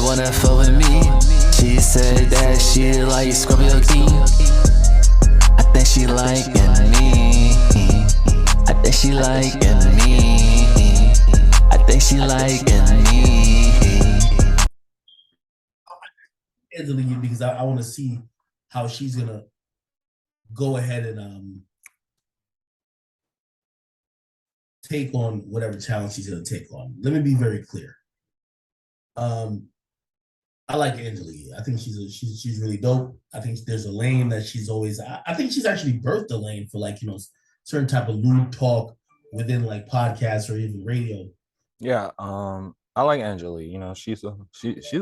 wanna fuck with me. She said that she like Scorpio King. I think she liking me. I think she liking me. I think she liking me. Angela Yee, because I want to see how she's gonna go ahead and take on whatever challenge she's gonna take on. Let me be very clear. I like Angela Yee. I think she's really dope. I think there's a lane that she's always. I think she's actually birthed a lane for like certain type of lewd talk within like podcasts or even radio. Yeah, I like Angela Yee. You know, she's a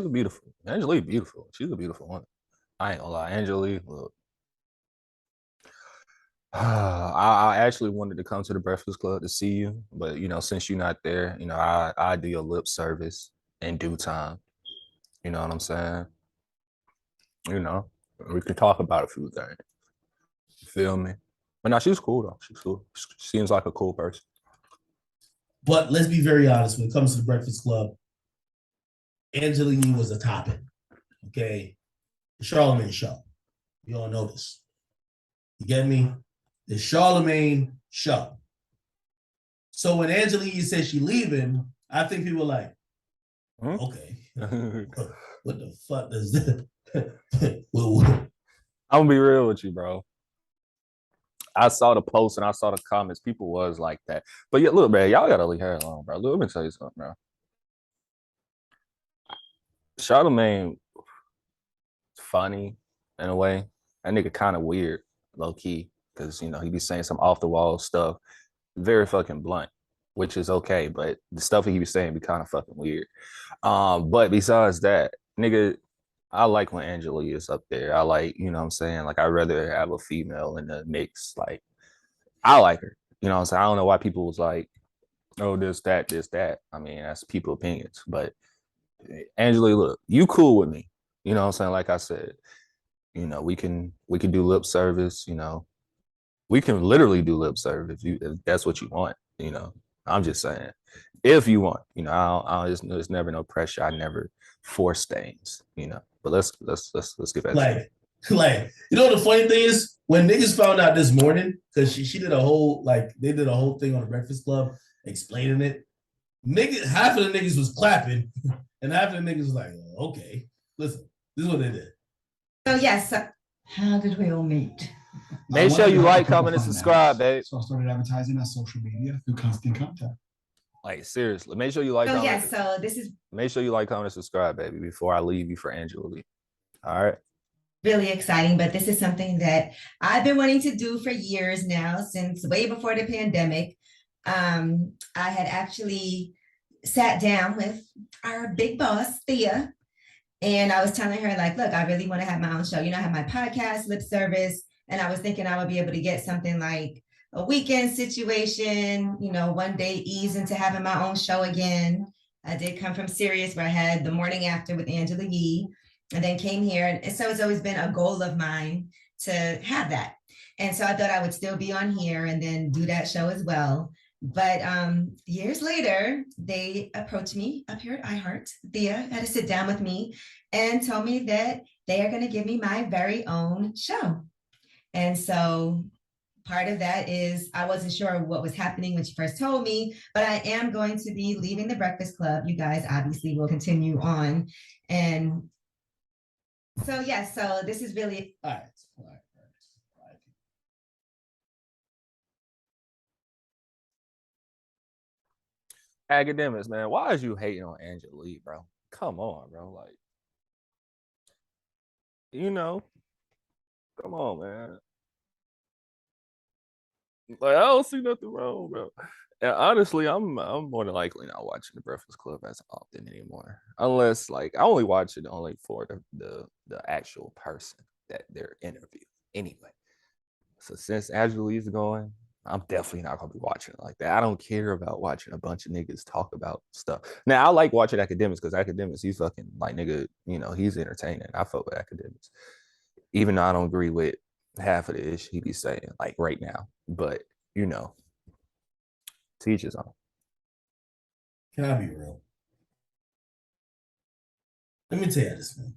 beautiful Angela Yee, beautiful. She's a beautiful woman. I ain't gonna lie, Angela Yee, look. I actually wanted to come to the Breakfast Club to see you, but since you're not there, I do your lip service in due time. You know what I'm saying? We can talk about a few things. You feel me? But now she's cool though. She's cool. She seems like a cool person. But let's be very honest, when it comes to the Breakfast Club, Angela Yee was a topic. Okay. The Charlemagne show. You all know this. You get me? The Charlemagne show. So when Angela Yee said she leaving, I think people were like, okay. What the fuck does that? I'm gonna be real with you, bro. I saw the posts and I saw the comments. People was like that. But yeah, look, man, y'all gotta leave her alone, bro. Look, let me tell you something, bro. Charlemagne, funny in a way. That nigga kind of weird, low key, because he be saying some off the wall stuff, very fucking blunt, which is okay. But the stuff he be saying be kind of fucking weird. But besides that, nigga, I like when Angela Yee is up there. I like, what I'm saying? Like, I'd rather have a female in the mix. Like, I like her. You know what I'm saying? I don't know why people was like, oh, this, that. I mean, that's people opinions. But Angela Yee, look, you cool with me. You know what I'm saying? Like I said, we can do lip service, we can literally do lip service if that's what you want, I'm just saying, if you want, there's never no pressure. I never force things, but let's get back to it. Like, the funny thing is when niggas found out this morning, because she did a whole, they did a whole thing on the Breakfast Club explaining it. Half of the niggas was clapping and half of the niggas was like, okay, listen, this is what they did. So yes, how did we all meet? Make sure you like, comment, and subscribe, babe. So I started advertising on social media through constant contact. Like, seriously, make sure you like. Oh yes, so this is. Make sure you like, comment, and subscribe, baby, before I leave you for Angela Yee. All right. Really exciting, but this is something that I've been wanting to do for years now, since way before the pandemic. I had actually sat down with our big boss, Thea, and I was telling her, like, look, I really want to have my own show. I have my podcast, Lip Service, and I was thinking I would be able to get something like a weekend situation, one day ease into having my own show again. I did come from Sirius, where I had the morning after with Angela Yee, and then came here. And so it's always been a goal of mine to have that. And so I thought I would still be on here and then do that show as well. But years later, they approached me up here at iHeart. Thea had to sit down with me and told me that they are going to give me my very own show. And so part of that is I wasn't sure what was happening when she first told me, but I am going to be leaving the Breakfast Club. You guys obviously will continue on. And so, yes, so this is really. All right. Akademiks, man, why is you hating on Angela Yee, bro? Come on, bro. Like, come on, man. Like, I don't see nothing wrong, bro. And honestly, I'm more than likely not watching the Breakfast Club as often anymore, unless I only watch it only for the actual person that they're interviewing anyway. So since Angela Yee's going, I'm definitely not gonna be watching it like that. I don't care about watching a bunch of niggas talk about stuff. Now I like watching Akademiks because Akademiks, he's fucking like, nigga, he's entertaining. I fuck with Akademiks, even though I don't agree with half of the ish he be saying like right now. But teach his own. Can I be real? Let me tell you this, man.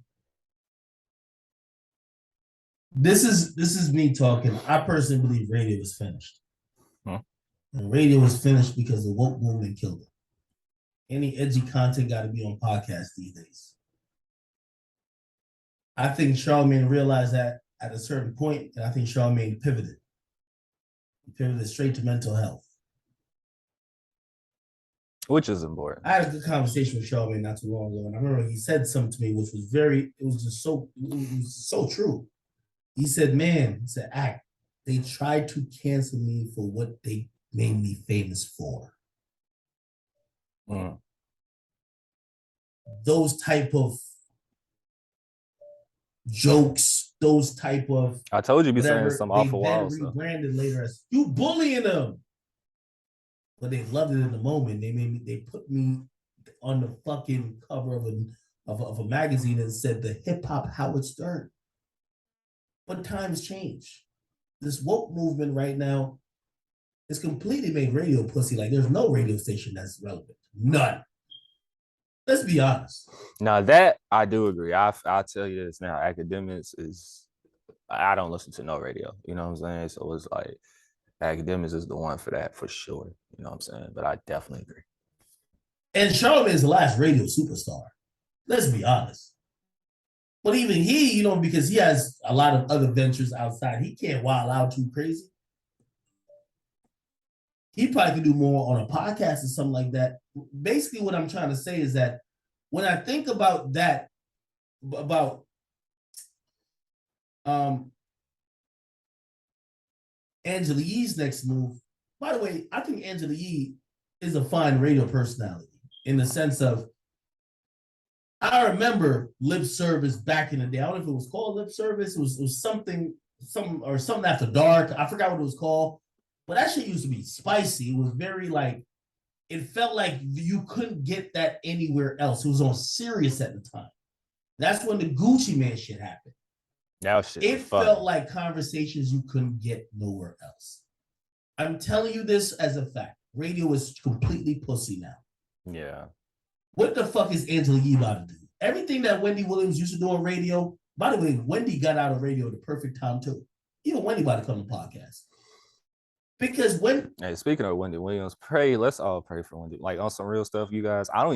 This is me talking. I personally believe radio is finished. Huh? And radio is finished because the woke movement killed it. Any edgy content got to be on podcasts these days. I think Charlamagne realized that at a certain point, and I think Charlamagne pivoted. He pivoted straight to mental health. Which is important. I had a good conversation with Charlamagne not too long ago, and I remember he said something to me which was it was so true. He said, man, he said, Act, they tried to cancel me for what they made me famous for. Mm. Those type of jokes, those type of I told you be whatever, saying some awful they then wild stuff. rebranded later as you bullying them. But they loved it in the moment. They put me on the fucking cover of a magazine and said the hip hop Howard Stern. But times change. This woke movement right now has completely made radio pussy. Like there's no radio station that's relevant. None. Let's be honest. Now that I do agree. I'll tell you this now. Akademiks is, I don't listen to no radio. You know what I'm saying? So it's like Akademiks is the one for that for sure. You know what I'm saying? But I definitely agree. And Charlamagne is the last radio superstar. Let's be honest. But even he, you know, because he has a lot of other ventures outside, he can't wild out too crazy. He probably could do more on a podcast or something like that. Basically, what I'm trying to say is that when I think about that, about Angela Yee's next move, by the way, I think Angela Yee is a fine radio personality in the sense of, I remember lip service back in the day. I don't know if it was called lip service. It was something after dark. I forgot what it was called. But that shit used to be spicy. It was very like, it felt like you couldn't get that anywhere else. It was on Sirius at the time. That's when the Gucci Man shit happened. Now shit. It felt like conversations you couldn't get nowhere else. I'm telling you this as a fact. Radio is completely pussy now. Yeah. What the fuck is Angela Yee about to do? Everything that Wendy Williams used to do on radio. By the way, Wendy got out of radio at the perfect time too. Even Wendy about to come to podcast. Because hey, speaking of Wendy Williams, let's all pray for Wendy. Like on some real stuff, you guys. I'm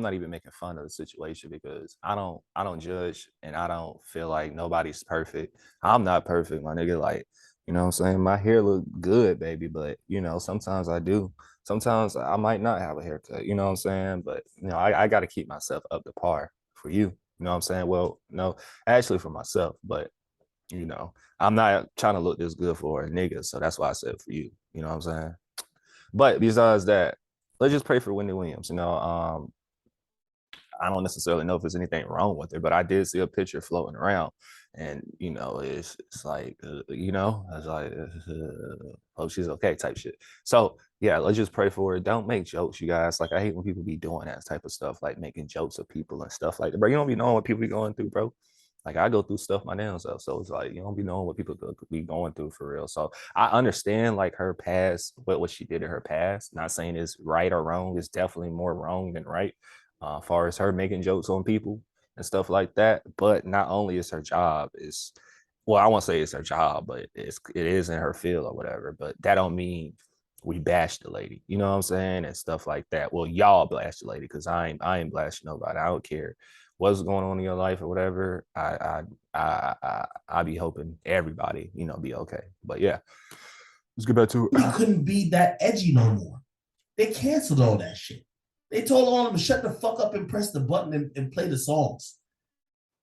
not even making fun of the situation because I don't judge and I don't feel like nobody's perfect. I'm not perfect, my nigga. Like, you know what I'm saying? My hair look good, baby, but you know, sometimes I do. Sometimes I might not have a haircut, you know what I'm saying? But you know, I gotta keep myself up to par for you. You know what I'm saying? Well, no, actually for myself, but you know, I'm not trying to look this good for a nigga, so that's why I said for you. You know what I'm saying? But besides that, let's just pray for Wendy Williams. You know, I don't necessarily know if there's anything wrong with her, but I did see a picture floating around, and you know, it's like, you know, I was like, oh, she's okay, type shit. So yeah, let's just pray for her. Don't make jokes, you guys. Like I hate when people be doing that type of stuff, like making jokes of people and stuff like that. Bro, you don't be knowing what people be going through, bro. Like I go through stuff my damn self, so it's like you don't be knowing what people could be going through for real. So I understand like her past, what she did in her past. Not saying it's right or wrong. It's definitely more wrong than right. As far as her making jokes on people and stuff like that. But not only is her job well, I won't say it's her job, but it is in her field or whatever. But that don't mean we bash the lady, you know what I'm saying, and stuff like that. Well, y'all bash the lady because I ain't bashing nobody. I don't care what's going on in your life or whatever. I be hoping everybody, you know, be okay. But yeah, let's get back to it. we couldn't be that edgy no more. They canceled all that shit. They told all of them to shut the fuck up and press the button and play the songs.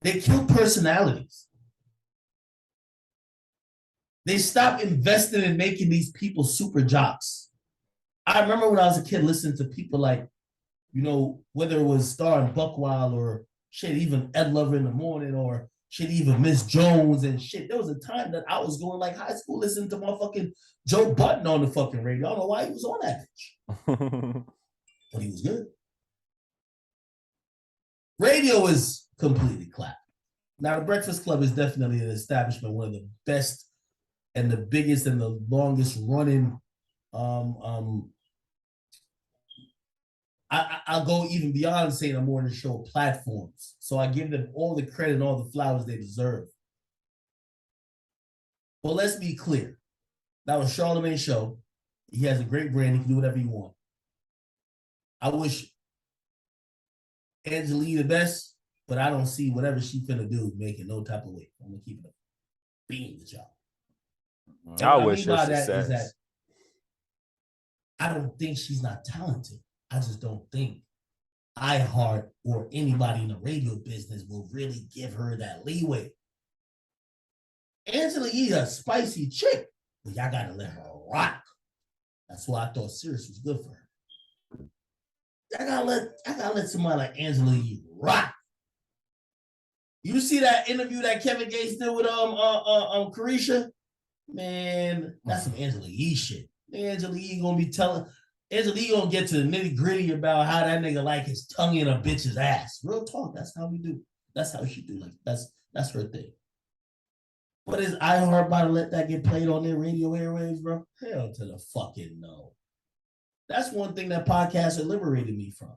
They killed personalities. They stopped investing in making these people super jocks. I remember when I was a kid listening to people like, you know, whether it was Star and Buckwild or shit, even Ed Lover in the Morning or shit, even Miss Jones and shit. There was a time that I was going like high school listening to motherfucking Joe Budden on the fucking radio. I don't know why he was on that bitch. But he was good. Radio is completely clapped. Now, the Breakfast Club is definitely an establishment, one of the best and the biggest and the longest running I'll go even beyond saying I'm more than show platforms. So I give them all the credit and all the flowers they deserve. But let's be clear. That was Charlamagne's show. He has a great brand. He can do whatever he wants. I wish Angela Yee the best, but I don't see whatever she finna do making no type of way. I'm gonna keep it up. Being the job. I wish her success. That I don't think she's not talented. I just don't think iHeart or anybody in the radio business will really give her that leeway. Angela Yee a spicy chick, but y'all gotta let her rock. That's why I thought Sirius was good for her. I gotta let somebody like Angela Yee rock. You see that interview that Kevin Gates did with Carisha? Man, that's some Angela Yee shit. Angela Yee gonna be telling Angela Yee gonna get to the nitty-gritty about how that nigga like his tongue in a bitch's ass. Real talk, that's how we do. That's how she do. Like that's her thing. But is iHeart about to let that get played on their radio airwaves, bro? Hell to the fucking no. That's one thing that podcasts have liberated me from.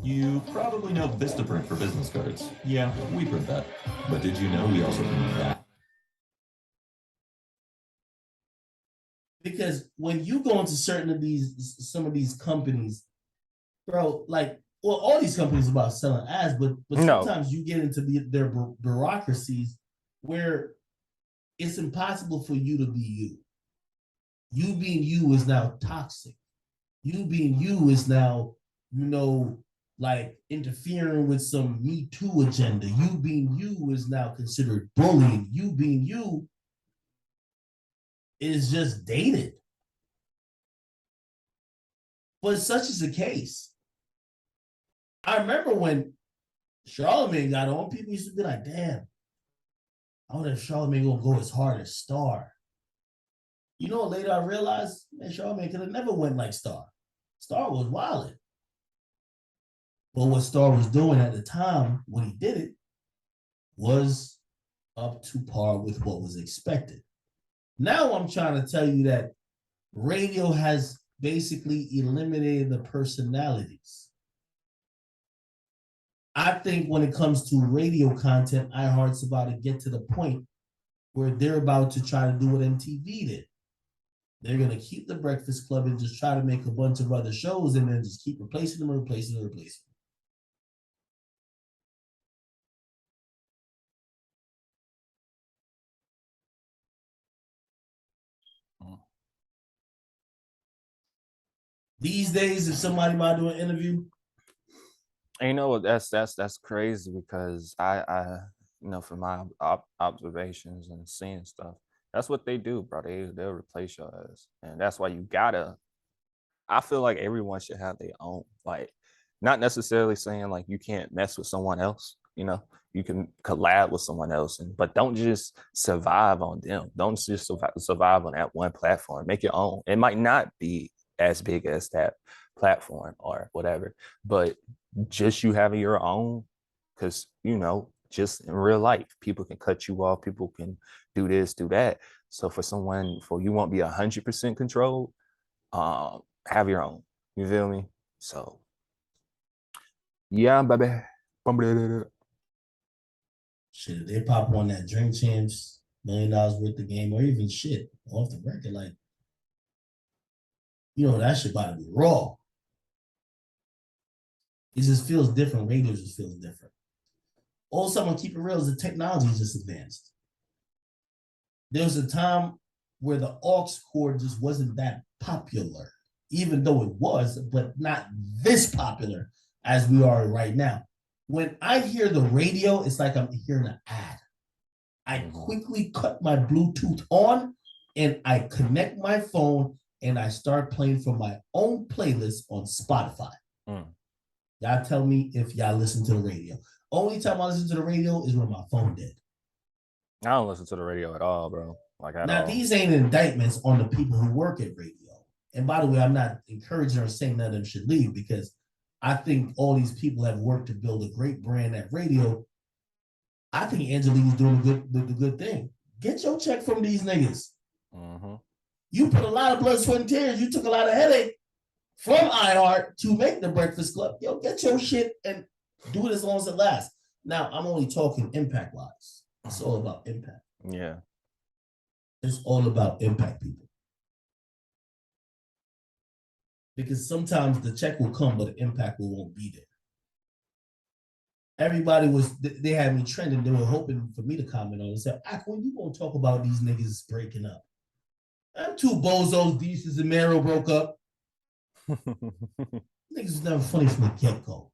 You probably know Vistaprint for business cards. Yeah, we print that. But did you know we also print that? Because when you go into some of these companies, bro, like, well, all these companies are about selling ads, but sometimes you get into their bureaucracies where it's impossible for you to be you. You being you is now toxic. You being you is now, like interfering with some Me Too agenda. You being you is now considered bullying. You being you is just dated. But such is the case. I remember when Charlamagne got on, people used to be like, damn, I wonder if Charlamagne gonna go as hard as Star. You know, later I realized, man, Charlamagne could have never went like Star. Star was wilding. But what Star was doing at the time when he did it was up to par with what was expected. Now I'm trying to tell you that radio has basically eliminated the personalities. I think when it comes to radio content, iHeart's about to get to the point where they're about to try to do what MTV did. They're going to keep the Breakfast Club and just try to make a bunch of other shows and then just keep replacing them. These days, if somebody might do an interview, and you know what? That's crazy because I from my observations and seeing stuff, that's what they do, bro. They'll replace your ass, and that's why you gotta. I feel like everyone should have their own, like, not necessarily saying like you can't mess with someone else. You can collab with someone else, but don't just survive on them. Don't just survive on that one platform. Make your own. It might not be as big as that platform or whatever, but just you having your own, because just in real life, people can cut you off, people can do this, do that. So for you won't be 100% controlled, have your own. You feel me? So yeah, baby. Shit, if they pop on that Drink Champs $1 million worth of game, or even shit off the record, like, that shit about to be raw. It just feels different. Radio just feels different. Also, I'm gonna keep it real, is the technology just advanced. There was a time where the aux cord just wasn't that popular, even though it was, but not this popular as we are right now. When I hear the radio, it's like I'm hearing an ad. I quickly cut my Bluetooth on and I connect my phone and I start playing from my own playlist on Spotify. Y'all tell me if y'all listen to the radio. Only time I listen to the radio is when my phone dead. I don't listen to the radio at all, bro. Now, these ain't indictments on the people who work at radio. And by the way, I'm not encouraging or saying none of them should leave, because I think all these people have worked to build a great brand at radio. I think Angela Yee's doing the good thing. Get your check from these niggas. You put a lot of blood, sweat, and tears. You took a lot of headache from iHeart to make the Breakfast Club. Yo, get your shit and do it as long as it lasts. Now, I'm only talking impact-wise. It's all about impact. Yeah. It's all about impact, people. Because sometimes the check will come, but the impact won't be there. Everybody they had me trending. They were hoping for me to comment on it. Said, when you gonna talk about these niggas breaking up? Them two bozos, Desus and Mero, broke up. Niggas was never funny from the get-go.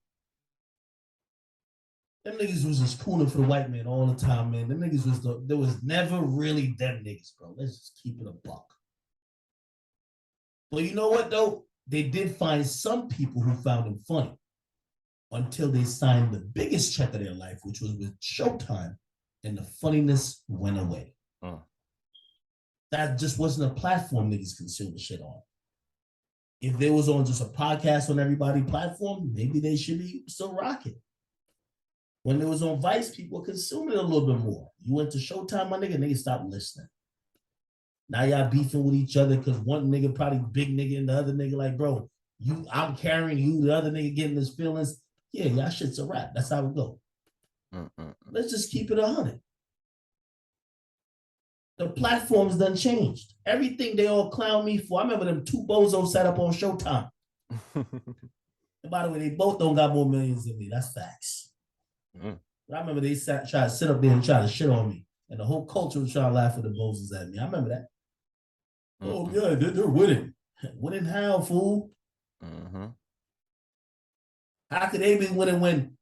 Them niggas was just cooning for the white man all the time, man. Them niggas there was never really them niggas, bro. Let's just keep it a buck. But you know what, though? They did find some people who found him funny until they signed the biggest check of their life, which was with Showtime, and the funniness went away. That just wasn't a platform niggas consume shit on. If they was on just a podcast on everybody platform, maybe they should be still rocking. When it was on Vice, people were consuming it a little bit more. You went to Showtime, my niggas stopped listening. Now y'all beefing with each other because one nigga probably big nigga and the other nigga like, bro, I'm carrying you, the other nigga getting his feelings. Yeah, y'all shit's a wrap. That's how it go. Let's just keep it 100. The platforms done changed. Everything they all clown me for. I remember them two bozos set up on Showtime. And by the way, they both don't got more millions than me. That's facts. But I remember they tried to sit up there and try to shit on me. And the whole culture was trying to laugh at the bozos at me. I remember that. Oh, yeah, they're winning. Winning how, fool? How could they be winning when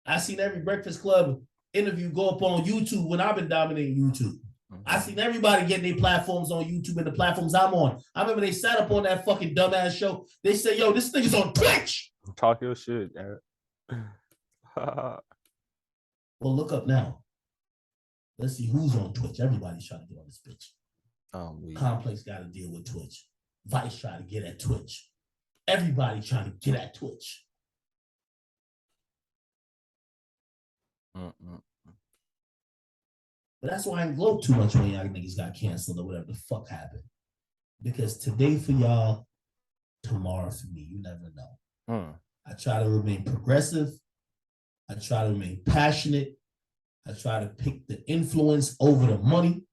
I seen every Breakfast Club interview go up on YouTube when I've been dominating YouTube? I seen everybody getting their platforms on YouTube and the platforms I'm on. I remember they sat up on that fucking dumbass show. They said, yo, this nigga's on Twitch. Talk your shit, Eric. Well, look up now. Let's see who's on Twitch. Everybody's trying to get on this bitch. Complex got to deal with Twitch. Vice trying to get at Twitch. Everybody trying to get at Twitch. But that's why I didn't gloat too much when y'all niggas got canceled or whatever the fuck happened. Because today for y'all, tomorrow for me. You never know. I try to remain progressive. I try to remain passionate. I try to pick the influence over the money.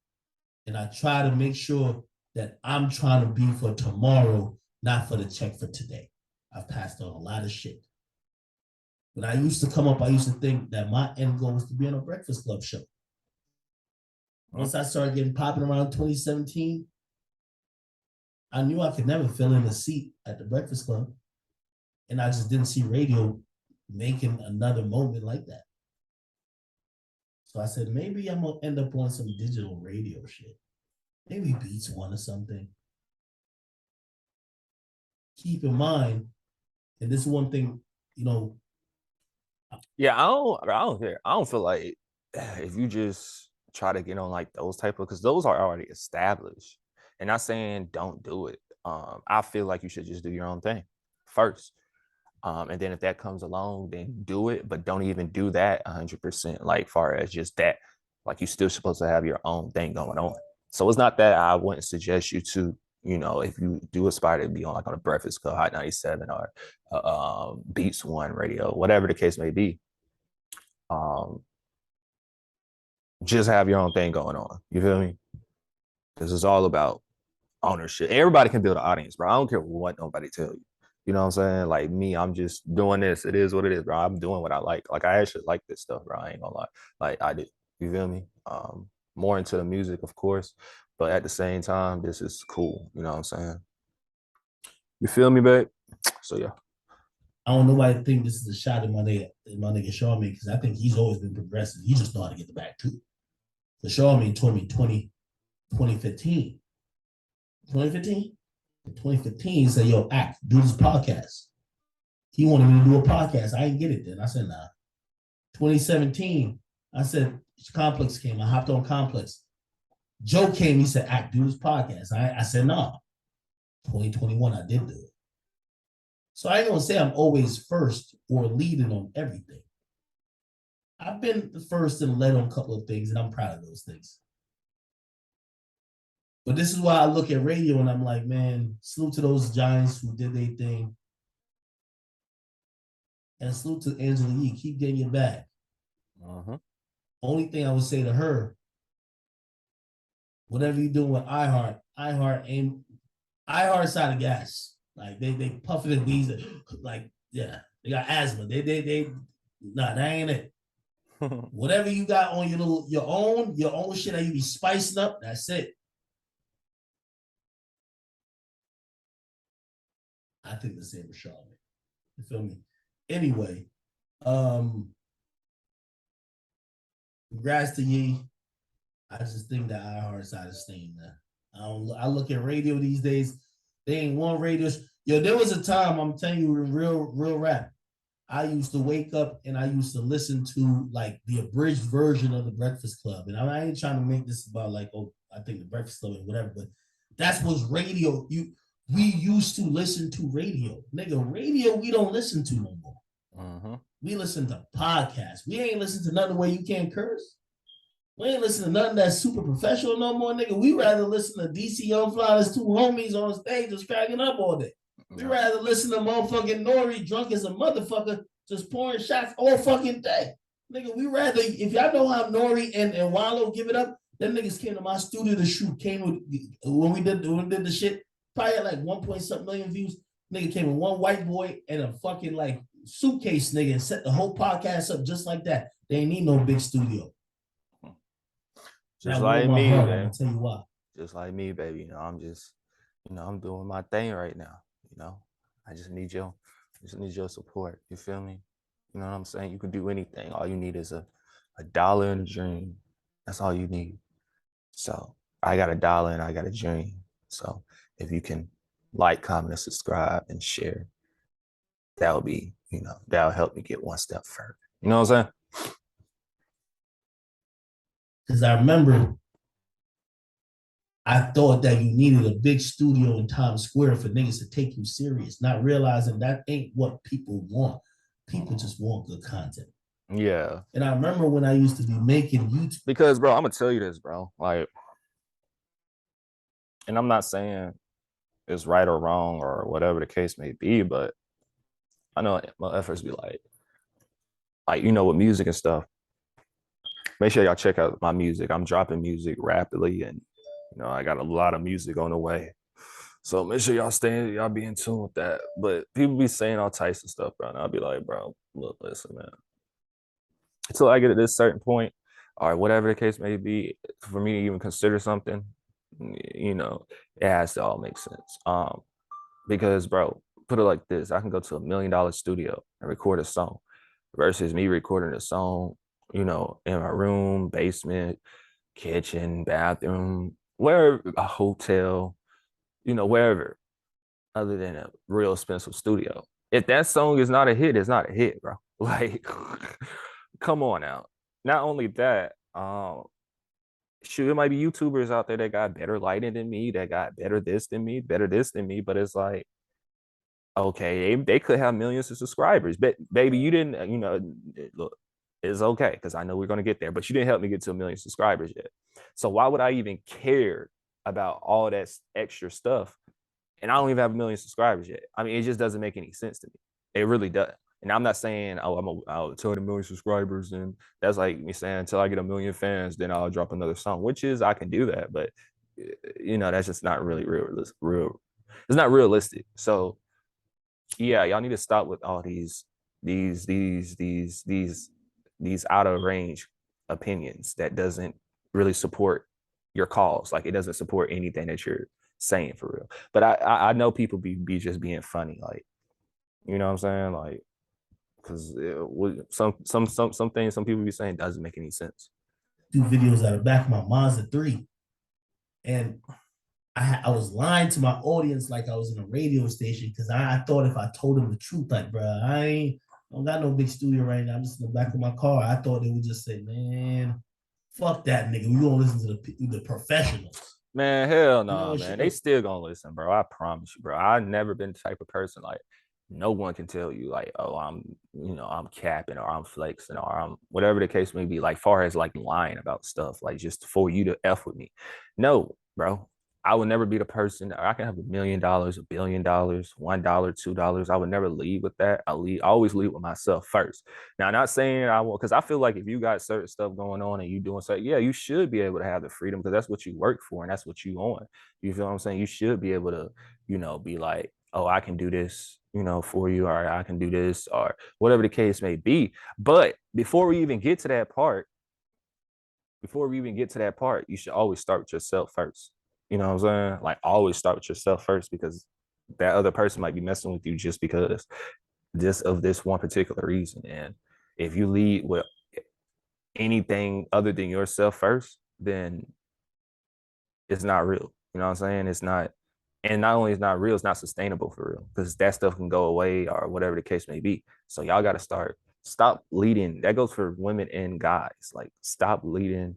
And I try to make sure that I'm trying to be for tomorrow, not for the check for today. I've passed on a lot of shit. When I used to come up, I used to think that my end goal was to be on a Breakfast Club show. Once I started getting popping around 2017, I knew I could never fill in a seat at the Breakfast Club. And I just didn't see radio making another moment like that. So I said, maybe I'm going to end up on some digital radio shit. Maybe Beats One or something. Keep in mind, and this is one thing, you know. Yeah, I don't care. I don't feel like if you just try to get on like those type of, because those are already established. And not saying don't do it. I feel like you should just do your own thing first. And then if that comes along, then do it, but don't even do that 100%. Like far as just that, like you're still supposed to have your own thing going on. So it's not that I wouldn't suggest you to, you know, if you do aspire to be on like on a Breakfast Club, Hot 97 or Beats One radio, whatever the case may be, just have your own thing going on. You feel me? This is all about ownership. Everybody can build an audience, bro. I don't care what nobody tell you. You know what I'm saying? Like me, I'm just doing this. It is what it is, bro. I'm doing what I like. Like I actually like this stuff, bro. I ain't gonna lie. Like I do. You feel me? More into the music, of course, but at the same time, this is cool. You know what I'm saying? You feel me, babe? So yeah. I don't know why I think this is a shot at my nigga Charlamagne, because I think he's always been progressive. He just know how to get the back too. So Charlamagne told me 2015. 2015? In 2015, he said, yo, do this podcast. He wanted me to do a podcast. I didn't get it then. I said, nah. 2017, I said, Complex came. I hopped on Complex. Joe came. He said, do this podcast. I said, nah. 2021, I did do it. So I ain't gonna say I'm always first or leading on everything. I've been the first and led on a couple of things, and I'm proud of those things. But this is why I look at radio and I'm like, man, salute to those giants who did their thing. And salute to Angela Yee. Keep getting your bag. Only thing I would say to her, whatever you're doing with iHeart's out of gas. Like they puffing and wheezing. Like, yeah, they got asthma. Nah, that ain't it. Whatever you got on your own shit that you be spicing up, that's it. I think the same with Charlotte. You feel me? Anyway, congrats to Yee. I just think that iHeart's out of steam, man. I look at radio these days. They ain't one radio. Yo, there was a time, I'm telling you, real rap. I used to wake up and I used to listen to like the abridged version of the Breakfast Club. And I ain't trying to make this about like, oh, I think the Breakfast Club and whatever, but that's what's radio. We used to listen to radio. Nigga, radio we don't listen to no more. We listen to podcasts. We ain't listen to nothing where you can't curse. We ain't listen to nothing that's super professional no more, nigga. We rather listen to DC Young Flyers, two homies on stage just cracking up all day. We rather listen to motherfucking Nori drunk as a motherfucker just pouring shots all fucking day. Nigga, we rather, if y'all know how Nori and Wallow give it up, them niggas came to my studio to shoot, when we did the shit, probably had like 1.something million views. Nigga came with one white boy and a fucking like suitcase nigga and set the whole podcast up just like that. They ain't need no big studio. Just like me, man. I'll tell you why. Just like me, baby. You know, I'm just, I'm doing my thing right now. I just need your support. You feel me? You know what I'm saying? You can do anything. All you need is a dollar and a dream. That's all you need. So I got $1 and I got a dream. So if you can like, comment, and subscribe and share, that'll be, that'll help me get one step further. You know what I'm saying? Because I remember I thought that you needed a big studio in Times Square for niggas to take you serious, not realizing that ain't what people want. People just want good content. Yeah. And I remember when I used to be making YouTube. Because, bro, I'm going to tell you this, bro. Like, and I'm not saying it's right or wrong or whatever the case may be, but I know my efforts be like, with music and stuff. Make sure y'all check out my music. I'm dropping music rapidly, and I got a lot of music on the way. So make sure y'all be in tune with that. But people be saying all types of stuff, bro. And I'll be like, bro, look, listen, man. Until I get at this certain point, or whatever the case may be, for me to even consider something, it has to all make sense. Because, bro, put it like this: I can go to $1 million studio and record a song, versus me recording a song, in my room, basement, kitchen, bathroom, wherever, a hotel, wherever, other than a real expensive studio. If that song is not a hit, it's not a hit, bro. Like, come on now. Not only that, shoot, it might be YouTubers out there that got better lighting than me, that got better this than me, but it's like, okay, they could have millions of subscribers, but baby, you didn't, look, it's okay, because I know we're going to get there, but you didn't help me get to 1 million subscribers yet. So why would I even care about all that extra stuff? And I don't even have 1 million subscribers yet. I mean, it just doesn't make any sense to me. It really does. And I'm not saying, I'll tell 1 million subscribers, and that's like me saying until I get 1 million fans, then I'll drop another song, which is, I can do that, but that's just not really real. It's not realistic. So yeah, y'all need to stop with all these out of range opinions that doesn't really support your cause. Like, it doesn't support anything that you're saying for real. But I know people be just being funny, like, you know what I'm saying? Like, because some things some people be saying doesn't make any sense. Do videos out of the back of my Mazda 3. And I was lying to my audience like I was in a radio station, because I thought if I told them the truth, like, bro, I don't got no big studio right now, I'm just in the back of my car, I thought they would just say, man, fuck that nigga, we gonna listen to the professionals. Man, hell no, man. They still gonna listen, bro. I promise you, bro. I've never been the type of person, like, no one can tell you, like, oh, I'm capping, or I'm flexing, or I'm whatever the case may be, like, far as like lying about stuff, like, just for you to F with me. No, bro. I would never be the person. I can have $1 million, $1 billion, $1, $2. I would never lead with that. I always lead with myself first. Now, not saying I will, because I feel like if you got certain stuff going on and you doing something, yeah, you should be able to have the freedom because that's what you work for and that's what you on. You feel what I'm saying? You should be able to, be like, oh, I can do this, for you, or I can do this, or whatever the case may be. But before we even get to that part, you should always start with yourself first. You know what I'm saying? Like, always start with yourself first, because that other person might be messing with you just because of this one particular reason. And if you lead with anything other than yourself first, then it's not real. You know what I'm saying? It's not. And not only is not real, it's not sustainable for real, because that stuff can go away or whatever the case may be. So y'all got to stop leading. That goes for women and guys. Like, stop leading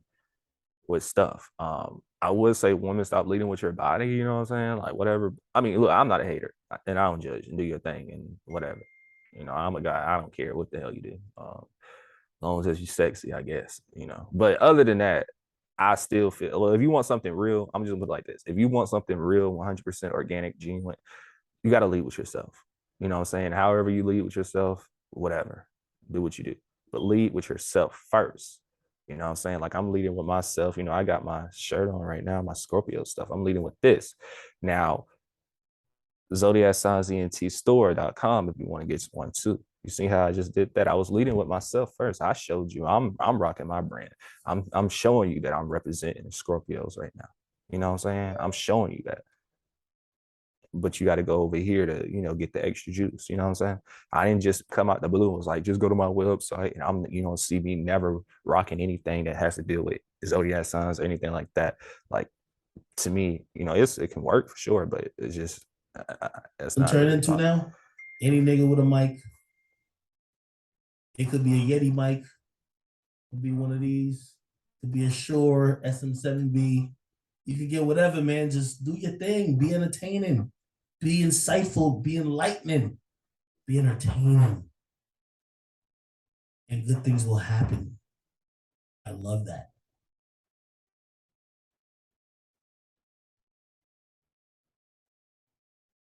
with stuff. I would say women, stop leading with your body, you know what I'm saying? Like, whatever. I mean, look, I'm not a hater and I don't judge, and do your thing and whatever. I'm a guy. I don't care what the hell you do. As long as you're sexy, I guess, But other than that, I still feel, well, if you want something real, I'm just gonna put it like this. If you want something real, 100% organic, genuine, you got to lead with yourself. You know what I'm saying? However you lead with yourself, whatever, do what you do, but lead with yourself first. You know what I'm saying? Like, I'm leading with myself. I got my shirt on right now, my Scorpio stuff. I'm leading with this. Now, zodiacsignsentstore.com if you want to get one too. You see how I just did that? I was leading with myself first. I showed you I'm rocking my brand. I'm showing you that I'm representing Scorpios right now. You know what I'm saying? I'm showing you that. But you got to go over here to, get the extra juice. You know what I'm saying? I didn't just come out the blue and was like, just go to my website. And I'm, see me never rocking anything that has to deal with zodiac signs or anything like that. Like, to me, it can work for sure, but it's just, it's I'm not turning really into possible. now. Any nigga with a mic. It could be a Yeti mic. Could be one of these. Could be a Shure SM7B. You could get whatever, man. Just do your thing. Be entertaining. Be insightful. Be enlightening. Be entertaining. And good things will happen. I love that.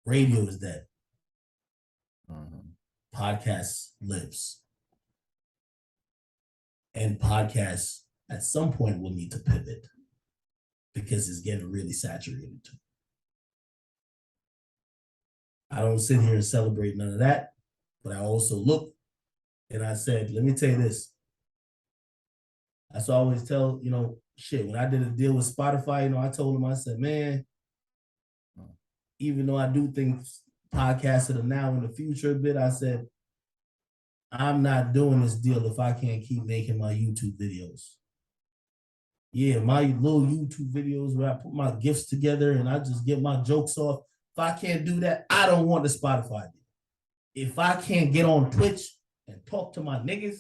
Radio is dead. Podcast lives. And podcasts at some point will need to pivot because it's getting really saturated too. I don't sit here and celebrate none of that, but I also look and I said, let me tell you this. That's what I always tell, when I did a deal with Spotify, I told them, I said, man, even though I do think podcasts are now in the future a bit, I said, I'm not doing this deal if I can't keep making my YouTube videos. Yeah, my little YouTube videos where I put my gifts together and I just get my jokes off. If I can't do that, I don't want the Spotify deal. If I can't get on Twitch and talk to my niggas,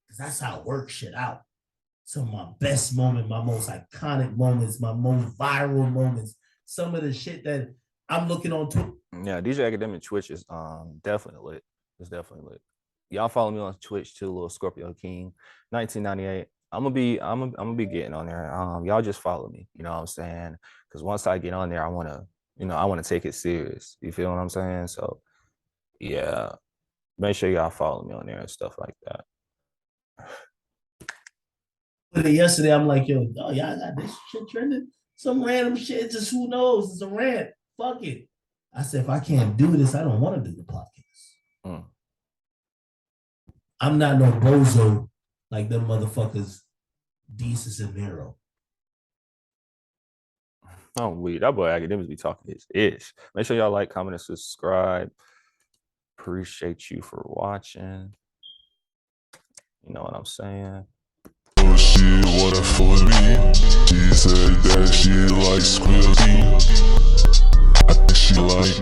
because that's how I work shit out. Some of my best moments, my most iconic moments, my most viral moments, some of the shit that I'm looking on Twitch. Yeah, DJ Akademiks Twitch is definitely lit. It's definitely lit. Y'all follow me on Twitch too, LilScorpioKing 1998. I'm gonna be getting on there. Y'all just follow me. You know what I'm saying? Because once I get on there, I wanna take it serious. You feel what I'm saying? So yeah, make sure y'all follow me on there and stuff like that. But yesterday, I'm like, yo, y'all got this shit trending. Some random shit, just who knows? It's a rant. Fuck it. I said, if I can't do this, I don't want to do the podcast. I'm not no bozo like them motherfuckers, Desus and Mero. Oh, weird. That boy Akademiks be talking his ish. Make sure y'all like, comment, and subscribe. Appreciate you for watching. You know what I'm saying? Oh shit, what a for me. She said that she likes squilty. I think she like